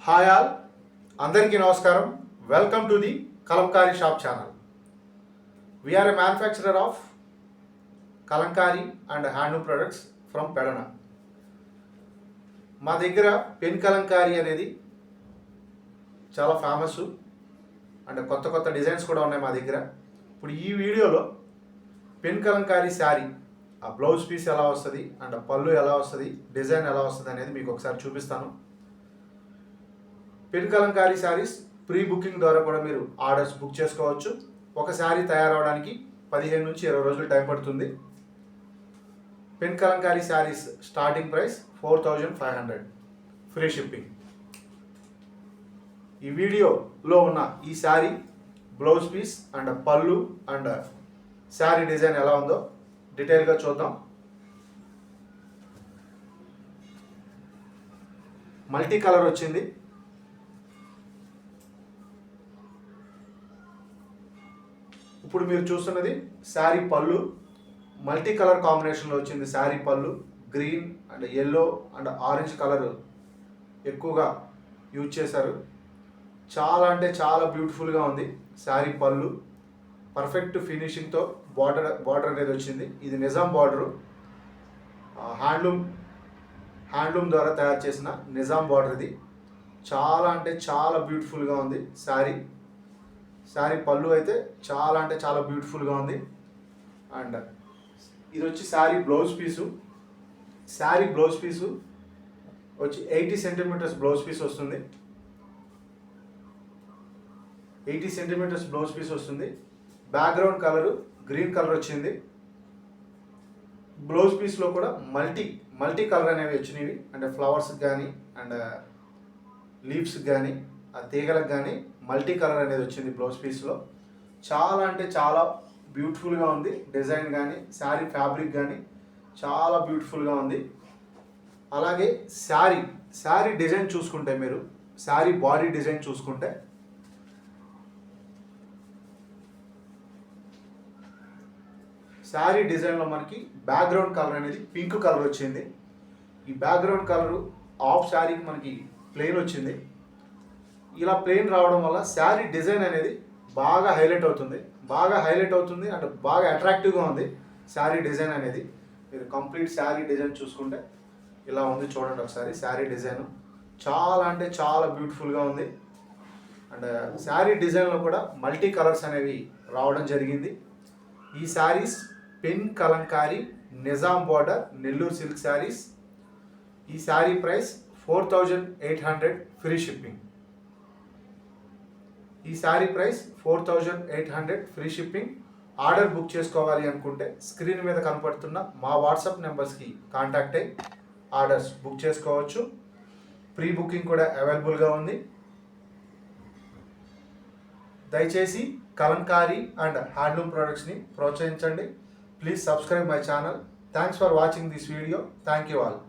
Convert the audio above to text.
Hi all, అందరికీ నమస్కారం. Welcome to the Kalamkari shop channel. We are a manufacturer of Kalamkari and handloom products from Pedana. మా దగ్గర pen Kalamkari అనేది చాలా ఫేమస్ అండ్ కొత్త కొత్త డిజైన్స్ కూడా ఉన్నాయి మా దగ్గర. ఇప్పుడు ఈ వీడియోలో పెన్ కలంకారీ శారీ ఆ బ్లౌజ్ పీస్ ఎలా వస్తుంది అండ్ పళ్ళు ఎలా వస్తుంది, డిజైన్ ఎలా వస్తుంది అనేది మీకు ఒకసారి చూపిస్తాను. Pen Kalamkari saris pre booking ద్వారా కూడా మీరు ఆర్డర్స్ బుక్ చేసుకోవచ్చు. ఒక శారీ తయారవడానికి 15 నుంచి 20 రోజులు టైం పడుతుంది. Pen Kalamkari saris starting price 4500, free shipping. ఈ వీడియోలో ఉన్న ఈ శారీ బ్లౌజ్ పీస్ అండ్ పళ్ళు అండ్ శారీ డిజైన్ ఎలా ఉందో డీటెయిల్గా చూద్దాం. మల్టీ కలర్ వచ్చింది. ఇప్పుడు మీరు చూస్తున్నది శారీ పళ్ళు, మల్టీ కలర్ కాంబినేషన్లో వచ్చింది. శారీ పళ్ళు green and yellow and orange colour ఎక్కువగా యూజ్ చేశారు. చాలా అంటే చాలా బ్యూటిఫుల్గా ఉంది శారీ పళ్ళు. పర్ఫెక్ట్ ఫినిషింగ్తో బార్డర్ అనేది వచ్చింది. ఇది నిజాం బార్డరు, హ్యాండ్లూమ్ ద్వారా తయారు చేసిన నిజాం బార్డర్. ఇది చాలా అంటే చాలా బ్యూటిఫుల్గా ఉంది శారీ పళ్ళు అయితే చాలా అంటే చాలా బ్యూటిఫుల్గా ఉంది. అండ్ ఇది వచ్చి sari blouse piece. Sari blouse piece వచ్చి 80 సెంటీమీటర్స్ బ్లౌజ్ పీస్ వస్తుంది. 80 సెంటీమీటర్స్ బ్లౌజ్ పీస్ వస్తుంది. బ్యాక్గ్రౌండ్ కలరు గ్రీన్ కలర్ వచ్చింది. బ్లౌజ్ పీస్లో కూడా మల్టీ కలర్ అనేవి వచ్చినవి. అంటే ఫ్లవర్స్కి కానీ అండ్ లీవ్స్కి కానీ ఆ తీగలకు కానీ మల్టీ కలర్ అనేది వచ్చింది బ్లౌజ్ పీస్లో. చాలా అంటే చాలా బ్యూటిఫుల్గా ఉంది. డిజైన్ కానీ శారీ ఫ్యాబ్రిక్ కానీ చాలా బ్యూటిఫుల్గా ఉంది. అలాగే శారీ డిజైన్ చూసుకుంటే, మీరు శారీ బాడీ డిజైన్ చూసుకుంటే శారీ డిజైన్లో మనకి బ్యాక్గ్రౌండ్ కలర్ అనేది పింక్ కలర్ వచ్చింది. ఈ బ్యాక్గ్రౌండ్ కలరు ఆఫ్ శారీకి మనకి ప్లెయిన్ వచ్చింది. ఇలా ప్లెయిన్ రావడం వల్ల శారీ డిజైన్ అనేది బాగా హైలైట్ అవుతుంది అండ్ బాగా అట్రాక్టివ్గా ఉంది శారీ డిజైన్ అనేది. మీరు కంప్లీట్ శారీ డిజైన్ చూసుకుంటే ఇలా ఉంది, చూడండి ఒకసారి. శారీ డిజైన్ చాలా అంటే చాలా బ్యూటిఫుల్గా ఉంది. అండ్ శారీ డిజైన్లో కూడా మల్టీ కలర్స్ అనేవి రావడం జరిగింది. ఈ saris pen Kalamkari Nizam border Nellore silk saris. ఈ శారీ ప్రైస్ 4800, ఫ్రీ షిప్పింగ్. ఈ sari price 4800, free shipping. Order book చేసుకోవాలి అనుకుంటే స్క్రీన్ మీద కనపడుతున్న మా వాట్సాప్ నెంబర్స్కి కాంటాక్ట్ అయ్యి ఆర్డర్స్ బుక్ చేసుకోవచ్చు. ప్రీ బుకింగ్ కూడా అవైలబుల్గా ఉంది. దయచేసి కలంకారీ అండ్ హ్యాండ్లూమ్ ప్రొడక్ట్స్ని ప్రోత్సహించండి. Please subscribe my channel. Thanks for watching this video. Thank you all.